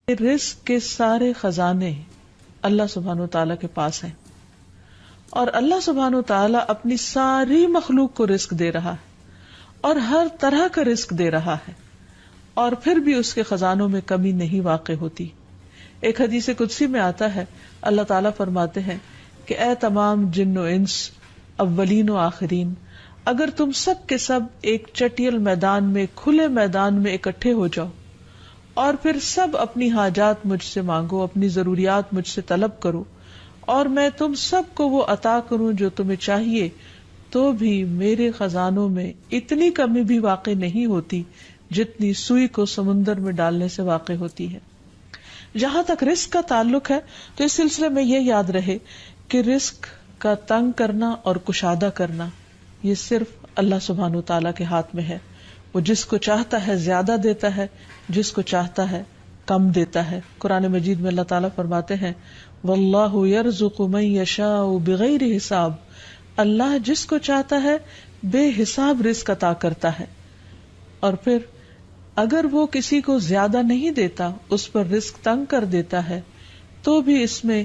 رزق کے سارے خزانے اللہ سبحانہ و تعالیٰ کے پاس ہیں، اور اللہ سبحانہ و تعالیٰ اپنی ساری مخلوق کو رزق دے رہا ہے اور ہر طرح کا رزق دے رہا ہے، اور پھر بھی اس کے خزانوں میں کمی نہیں واقع ہوتی. ایک حدیث قدسی میں آتا ہے، اللہ تعالیٰ فرماتے ہیں کہ اے تمام جن و انس، اولین و آخرین، اگر تم سب کے سب ایک چٹیل میدان میں، کھلے میدان میں اکٹھے ہو جاؤ اور پھر سب اپنی حاجات مجھ سے مانگو، اپنی ضروریات مجھ سے طلب کرو، اور میں تم سب کو وہ عطا کروں جو تمہیں چاہیے، تو بھی میرے خزانوں میں اتنی کمی بھی واقع نہیں ہوتی جتنی سوئی کو سمندر میں ڈالنے سے واقع ہوتی ہے. جہاں تک رزق کا تعلق ہے تو اس سلسلے میں یہ یاد رہے کہ رزق کا تنگ کرنا اور کشادہ کرنا یہ صرف اللہ سبحانہ وتعالیٰ کے ہاتھ میں ہے. وہ جس کو چاہتا ہے زیادہ دیتا ہے، جس کو چاہتا ہے کم دیتا ہے. قرآن مجید میں اللہ تعالیٰ فرماتے ہیں واللہ یرزق من یشاء بغیر حساب، اللہ جس کو چاہتا ہے بے حساب رزق عطا کرتا ہے. اور پھر اگر وہ کسی کو زیادہ نہیں دیتا، اس پر رزق تنگ کر دیتا ہے، تو بھی اس میں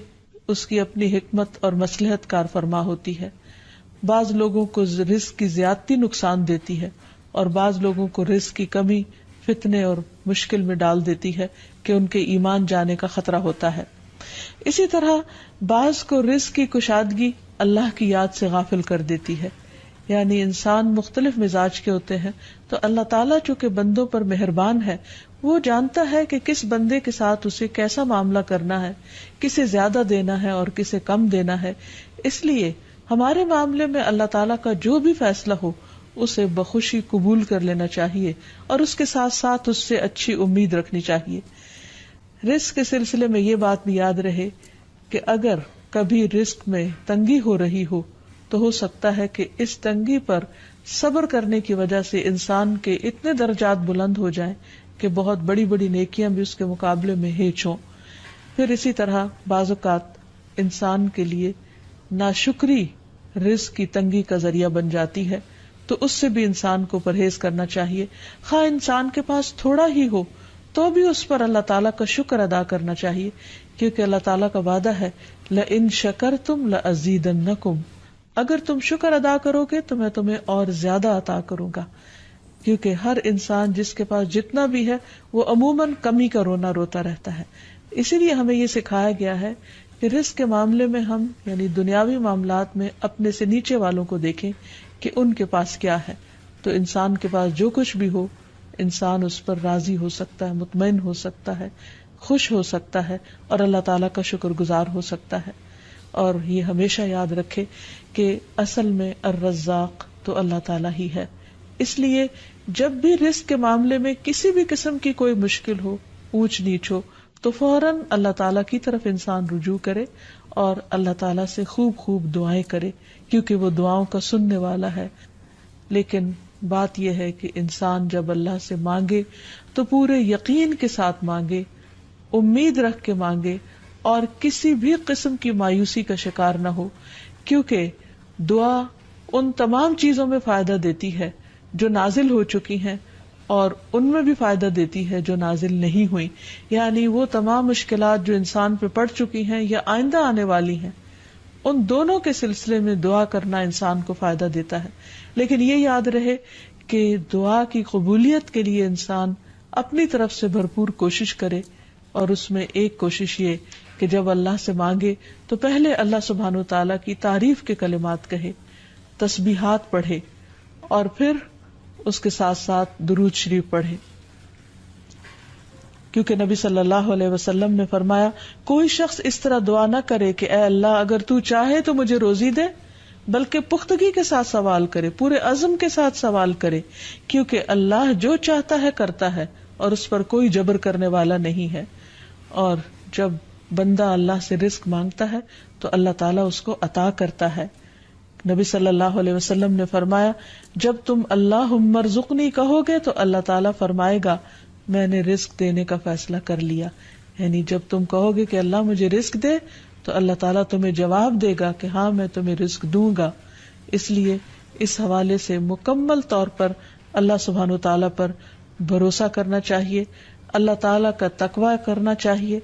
اس کی اپنی حکمت اور مصلحت کار فرما ہوتی ہے. بعض لوگوں کو رزق کی زیادتی نقصان دیتی ہے، اور بعض لوگوں کو رزق کی کمی فتنے اور مشکل میں ڈال دیتی ہے کہ ان کے ایمان جانے کا خطرہ ہوتا ہے. اسی طرح بعض کو رزق کی کشادگی اللہ کی یاد سے غافل کر دیتی ہے. یعنی انسان مختلف مزاج کے ہوتے ہیں، تو اللہ تعالیٰ چونکہ بندوں پر مہربان ہے، وہ جانتا ہے کہ کس بندے کے ساتھ اسے کیسا معاملہ کرنا ہے، کسے زیادہ دینا ہے اور کسے کم دینا ہے. اس لیے ہمارے معاملے میں اللہ تعالیٰ کا جو بھی فیصلہ ہو اسے بخوشی قبول کر لینا چاہیے، اور اس کے ساتھ ساتھ اس سے اچھی امید رکھنی چاہیے. رزق کے سلسلے میں یہ بات بھی یاد رہے کہ اگر کبھی رزق میں تنگی ہو رہی ہو تو ہو سکتا ہے کہ اس تنگی پر صبر کرنے کی وجہ سے انسان کے اتنے درجات بلند ہو جائیں کہ بہت بڑی بڑی نیکیاں بھی اس کے مقابلے میں ہیچ ہوں. پھر اسی طرح بعض اوقات انسان کے لیے ناشکری رزق کی تنگی کا ذریعہ بن جاتی ہے، تو اس سے بھی انسان کو پرہیز کرنا چاہیے. خواہ انسان کے پاس تھوڑا ہی ہو تو بھی اس پر اللہ تعالیٰ کا شکر ادا کرنا چاہیے، کیونکہ اللہ تعالیٰ کا وعدہ ہے لَإِن شَكَرْتُمْ لَأَزِيدَنَّكُمْ، اگر تم شکر ادا کرو گے تو میں تمہیں اور زیادہ عطا کروں گا. کیونکہ ہر انسان جس کے پاس جتنا بھی ہے وہ عموماً کمی کا رونا روتا رہتا ہے. اسی لیے ہمیں یہ سکھایا گیا ہے کہ رزق کے معاملے میں ہم یعنی دنیاوی معاملات میں اپنے سے نیچے والوں کو دیکھیں کہ ان کے پاس کیا ہے. تو انسان کے پاس جو کچھ بھی ہو، انسان اس پر راضی ہو سکتا ہے، مطمئن ہو سکتا ہے، خوش ہو سکتا ہے، اور اللہ تعالیٰ کا شکر گزار ہو سکتا ہے. اور یہ ہمیشہ یاد رکھے کہ اصل میں الرزاق تو اللہ تعالیٰ ہی ہے. اس لیے جب بھی رزق کے معاملے میں کسی بھی قسم کی کوئی مشکل ہو، اونچ نیچ ہو، تو فوراً اللہ تعالیٰ کی طرف انسان رجوع کرے اور اللہ تعالیٰ سے خوب خوب دعائیں کرے، کیونکہ وہ دعاؤں کا سننے والا ہے. لیکن بات یہ ہے کہ انسان جب اللہ سے مانگے تو پورے یقین کے ساتھ مانگے، امید رکھ کے مانگے، اور کسی بھی قسم کی مایوسی کا شکار نہ ہو، کیونکہ دعا ان تمام چیزوں میں فائدہ دیتی ہے جو نازل ہو چکی ہیں، اور ان میں بھی فائدہ دیتی ہے جو نازل نہیں ہوئی. یعنی وہ تمام مشکلات جو انسان پہ پڑ چکی ہیں یا آئندہ آنے والی ہیں، ان دونوں کے سلسلے میں دعا کرنا انسان کو فائدہ دیتا ہے. لیکن یہ یاد رہے کہ دعا کی قبولیت کے لیے انسان اپنی طرف سے بھرپور کوشش کرے، اور اس میں ایک کوشش یہ کہ جب اللہ سے مانگے تو پہلے اللہ سبحانہ و تعالیٰ کی تعریف کے کلمات کہے، تسبیحات پڑھے، اور پھر اس کے ساتھ ساتھ درود شریف پڑھے. کیونکہ نبی صلی اللہ علیہ وسلم نے فرمایا کوئی شخص اس طرح دعا نہ کرے کہ اے اللہ اگر تو چاہے تو مجھے روزی دے، بلکہ پختگی کے ساتھ سوال کرے، پورے عزم کے ساتھ سوال کرے، کیونکہ اللہ جو چاہتا ہے کرتا ہے اور اس پر کوئی جبر کرنے والا نہیں ہے. اور جب بندہ اللہ سے رزق مانگتا ہے تو اللہ تعالیٰ اس کو عطا کرتا ہے. نبی صلی اللہ علیہ وسلم نے فرمایا جب تم اللہم ارزقنی کہو گے تو اللہ تعالیٰ فرمائے گا میں نے رزق دینے کا فیصلہ کر لیا. یعنی جب تم کہو گے کہ اللہ مجھے رزق دے تو اللہ تعالیٰ تمہیں جواب دے گا کہ ہاں میں تمہیں رزق دوں گا. اس لیے اس حوالے سے مکمل طور پر اللہ سبحانہ و تعالیٰ پر بھروسہ کرنا چاہیے، اللہ تعالیٰ کا تقوی کرنا چاہیے،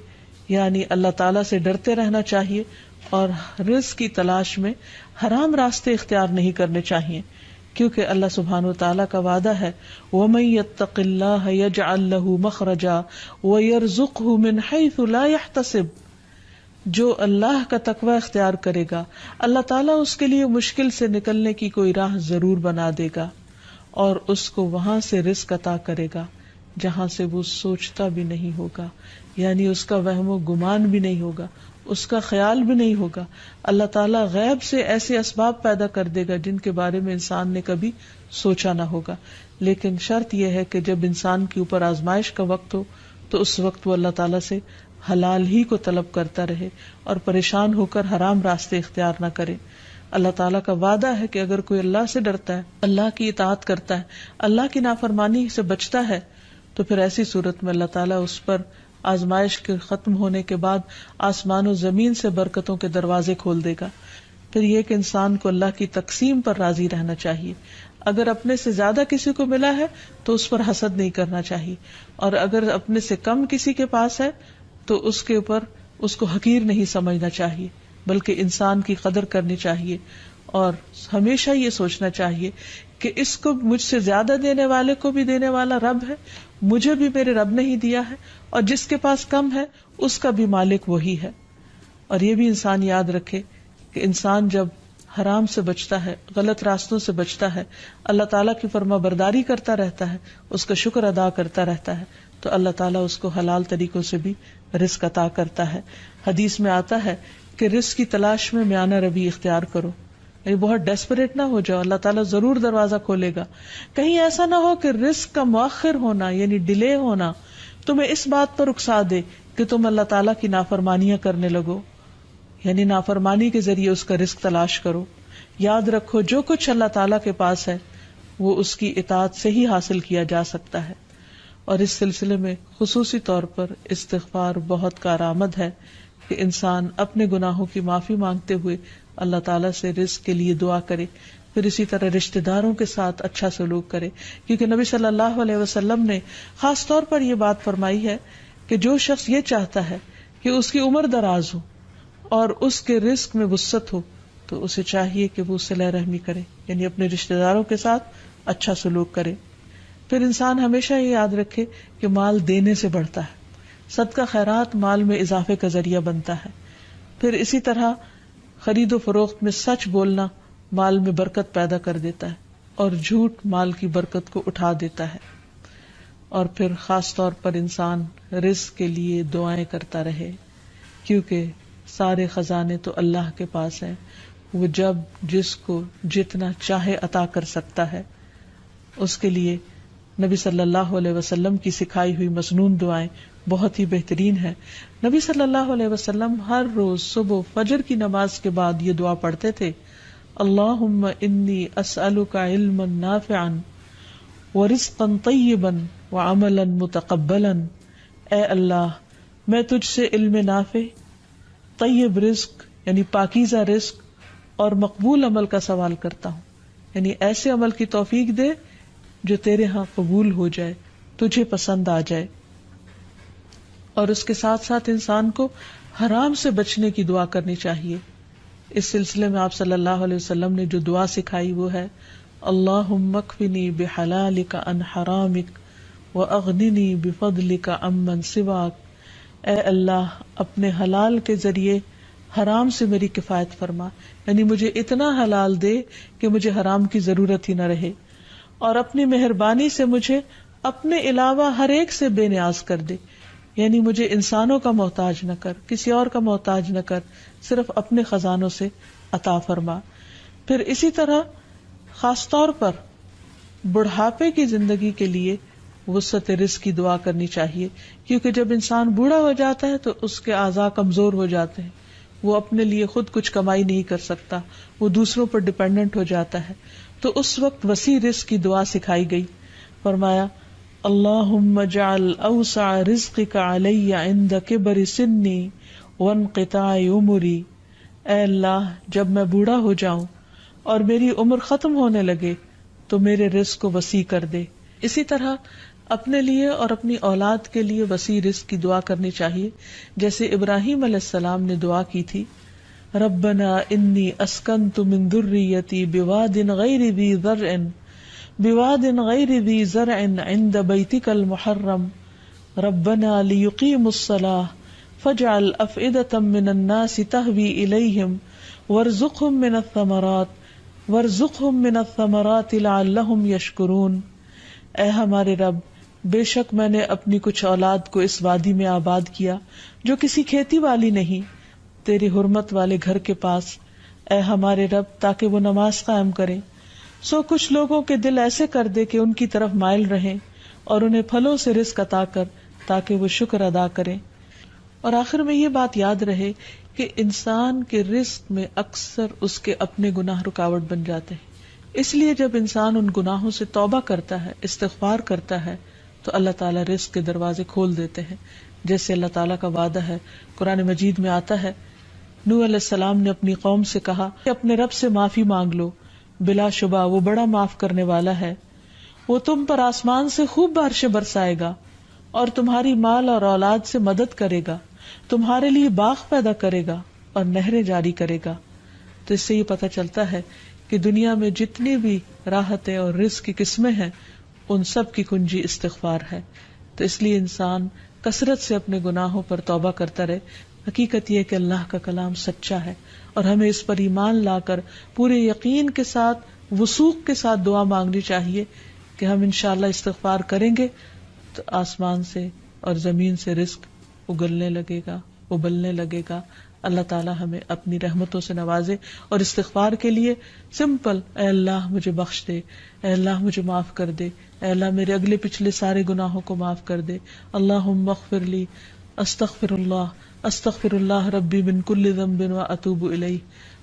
یعنی اللہ تعالیٰ سے ڈرتے رہنا چاہیے، اور رزق کی تلاش میں حرام راستے اختیار نہیں کرنے چاہیے، کیونکہ اللہ سبحانہ وتعالیٰ کا وعدہ ہے وَمَن يَتَّقِ اللَّهَ يَجْعَل لَّهُ مَخْرَجًا وَيَرْزُقْهُ مِنْ حَيْثُ لَا يَحْتَسِبُ، جو اللہ کا تقوی اختیار کرے گا اللہ تعالیٰ اس کے لیے مشکل سے نکلنے کی کوئی راہ ضرور بنا دے گا، اور اس کو وہاں سے رزق عطا کرے گا جہاں سے وہ سوچتا بھی نہیں ہوگا، یعنی اس کا وہم و گمان بھی نہیں ہوگا، اس کا خیال بھی نہیں ہوگا۔ اللہ تعالیٰ غیب سے ایسے اسباب پیدا کر دے گا جن کے بارے میں انسان نے کبھی سوچا نہ ہوگا، لیکن شرط یہ ہے کہ جب انسان کے اوپر آزمائش کا وقت ہو تو اس وقت وہ اللہ تعالیٰ سے حلال ہی کو طلب کرتا رہے اور پریشان ہو کر حرام راستے اختیار نہ کرے۔ اللہ تعالیٰ کا وعدہ ہے کہ اگر کوئی اللہ سے ڈرتا ہے، اللہ کی اطاعت کرتا ہے، اللہ کی نافرمانی سے بچتا ہے، تو پھر ایسی صورت میں اللہ تعالیٰ اس پر آزمائش کے ختم ہونے کے بعد آسمان و زمین سے برکتوں کے دروازے کھول دے گا۔ پھر یہ کہ انسان کو اللہ کی تقسیم پر راضی رہنا چاہیے، اگر اپنے سے زیادہ کسی کو ملا ہے تو اس پر حسد نہیں کرنا چاہیے، اور اگر اپنے سے کم کسی کے پاس ہے تو اس کے اوپر اس کو حقیر نہیں سمجھنا چاہیے، بلکہ انسان کی قدر کرنی چاہیے، اور ہمیشہ یہ سوچنا چاہیے کہ اس کو مجھ سے زیادہ دینے والے کو بھی دینے والا رب ہے، مجھے بھی میرے رب نے ہی دیا ہے، اور جس کے پاس کم ہے اس کا بھی مالک وہی ہے۔ اور یہ بھی انسان یاد رکھے کہ انسان جب حرام سے بچتا ہے، غلط راستوں سے بچتا ہے، اللہ تعالیٰ کی فرما برداری کرتا رہتا ہے، اس کا شکر ادا کرتا رہتا ہے، تو اللہ تعالیٰ اس کو حلال طریقوں سے بھی رزق عطا کرتا ہے۔ حدیث میں آتا ہے کہ رزق کی تلاش میں میانہ روی اختیار کرو، یعنی بہت ڈیسپریٹ نہ ہو جاؤ، اللہ تعالیٰ ضرور دروازہ کھولے گا۔ کہیں ایسا نہ ہو کہ رزق کا مؤخر ہونا یعنی ڈیلے ہونا تمہیں اس بات پر اکسا دے کہ تم اللہ تعالیٰ کی نافرمانیاں کرنے لگو، یعنی نافرمانی کے ذریعے اس کا رزق تلاش کرو۔ یاد رکھو جو کچھ اللہ تعالیٰ کے پاس ہے وہ اس کی اطاعت سے ہی حاصل کیا جا سکتا ہے، اور اس سلسلے میں خصوصی طور پر استغفار بہت کارآمد ہے کہ انسان اپنے گناہوں کی معافی مانگتے ہوئے اللہ تعالیٰ سے رزق کے لیے دعا کرے، پھر اسی طرح رشتہ داروں کے ساتھ اچھا سلوک کرے، کیونکہ نبی صلی اللہ علیہ وسلم نے خاص طور پر یہ بات فرمائی ہے کہ جو شخص یہ چاہتا ہے کہ اس کی عمر دراز ہو اور اس کے رزق میں وسعت ہو تو اسے چاہیے کہ وہ صلہ رحمی کرے، یعنی اپنے رشتہ داروں کے ساتھ اچھا سلوک کرے۔ پھر انسان ہمیشہ یہ یاد رکھے کہ مال دینے سے بڑھتا ہے، صدقہ خیرات مال میں اضافے کا ذریعہ بنتا ہے۔ پھر اسی طرح خرید و فروخت میں سچ بولنا مال میں برکت پیدا کر دیتا ہے، اور جھوٹ مال کی برکت کو اٹھا دیتا ہے۔ اور پھر خاص طور پر انسان رزق کے لیے دعائیں کرتا رہے، کیونکہ سارے خزانے تو اللہ کے پاس ہیں، وہ جب جس کو جتنا چاہے عطا کر سکتا ہے۔ اس کے لیے نبی صلی اللہ علیہ وسلم کی سکھائی ہوئی مسنون دعائیں بہت ہی بہترین ہیں۔ نبی صلی اللہ علیہ وسلم ہر روز صبح فجر کی نماز کے بعد یہ دعا پڑھتے تھے، اللہم انی اسألک علما نافعا ورزقا طیبا وعملا متقبلا، اے اللہ میں تجھ سے علم نافع، طیب رزق یعنی پاکیزہ رزق اور مقبول عمل کا سوال کرتا ہوں، یعنی ایسے عمل کی توفیق دے جو تیرے ہاں قبول ہو جائے، تجھے پسند آ جائے۔ اور اس کے ساتھ ساتھ انسان کو حرام سے بچنے کی دعا کرنی چاہیے۔ اس سلسلے میں آپ صلی اللہ علیہ وسلم نے جو دعا سکھائی وہ ہے اللہم اکفنی بحلالک عن حرامک واغننی بفضلک عمن سواک، اے اللہ اپنے حلال کے ذریعے حرام سے میری کفایت فرما، یعنی مجھے اتنا حلال دے کہ مجھے حرام کی ضرورت ہی نہ رہے، اور اپنی مہربانی سے مجھے اپنے علاوہ ہر ایک سے بے نیاز کر دے، یعنی مجھے انسانوں کا محتاج نہ کر، کسی اور کا محتاج نہ کر، صرف اپنے خزانوں سے عطا فرما۔ پھر اسی طرح خاص طور پر بڑھاپے کی زندگی کے لیے وسعت رزق کی دعا کرنی چاہیے، کیونکہ جب انسان بوڑھا ہو جاتا ہے تو اس کے اعضاء کمزور ہو جاتے ہیں، وہ اپنے لیے خود کچھ کمائی نہیں کر سکتا، وہ دوسروں پر ڈیپینڈنٹ ہو جاتا ہے، تو اس وقت وسیع رزق کی دعا سکھائی گئی۔ فرمایا اللہم اجعل اوسع رزقک علی عند کبر سنی وانقطاع عمری، اے اللہ جب میں بوڑھا ہو جاؤں اور میری عمر ختم ہونے لگے تو میرے رزق کو وسیع کر دے۔ اسی طرح اپنے لیے اور اپنی اولاد کے لیے وسیع رزق کی دعا کرنی چاہیے، جیسے ابراہیم علیہ السلام نے دعا کی تھی، ربنا انی اسکنت من ذریتی بواد غیر ذی زرع عند بیتک المحرم ربنا لیقیموا الصلاة فاجعل افئدة من الناس تهوی الیہم وارزقهم من الثمرات لعلهم یشکرون۔ اے ہمارے رب، بے شک میں نے اپنی کچھ اولاد کو اس وادی میں آباد کیا جو کسی کھیتی والی نہیں، تیری حرمت والے گھر کے پاس، اے ہمارے رب، تاکہ وہ نماز قائم کریں۔ سو کچھ لوگوں کے دل ایسے کر دے کہ ان کی طرف مائل رہیں، اور انہیں پھلوں سے رزق عطا کر تاکہ وہ شکر ادا کریں۔ اور آخر میں یہ بات یاد رہے کہ انسان کے رزق میں اکثر اس کے اپنے گناہ رکاوٹ بن جاتے ہیں، اس لیے جب انسان ان گناہوں سے توبہ کرتا ہے، استغفار کرتا ہے، تو اللہ تعالیٰ رزق کے دروازے کھول دیتے ہیں، جیسے اللہ تعالیٰ کا وعدہ ہے۔ قرآن مجید میں آتا ہے، نوح علیہ السلام نے اپنی قوم سے کہا کہ اپنے رب سے معافی مانگ لو، بلا شبہ وہ بڑا معاف کرنے والا ہے، وہ تم پر آسمان سے خوب بارشیں برسائے گا اور تمہاری مال اور اولاد سے مدد کرے گا، تمہارے لیے باغ پیدا کرے گا اور نہریں جاری کرے گا۔ تو اس سے یہ پتہ چلتا ہے کہ دنیا میں جتنی بھی راحتیں اور رزق کی قسمیں ہیں، ان سب کی کنجی استغفار ہے۔ تو اس لیے انسان کثرت سے اپنے گناہوں پر توبہ کرتا رہے۔ حقیقت یہ کہ اللہ کا کلام سچا ہے، اور ہمیں اس پر ایمان لا کر پورے یقین کے ساتھ، وثوق کے ساتھ دعا مانگنی چاہیے کہ ہم انشاءاللہ استغفار کریں گے تو آسمان سے اور زمین سے رزق اگلنے لگے گا، ابلنے لگے گا۔ اللہ تعالی ہمیں اپنی رحمتوں سے نوازے۔ اور استغفار کے لیے سمپل، اے اللہ مجھے بخش دے، اے اللہ مجھے معاف کر دے، اے اللہ میرے اگلے پچھلے سارے گناہوں کو معاف کر دے، اللہم اغفر لی، استغفر اللہ ربی من کل ذنب واتوب الیہ۔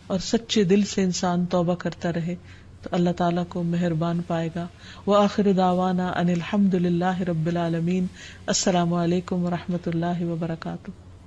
اور سچے دل سے انسان توبہ کرتا رہے تو اللہ تعالیٰ کو مہربان پائے گا۔ وآخر دعوانا ان الحمد للہ رب العالمین۔ السلام علیکم ورحمۃ اللہ وبرکاتہ۔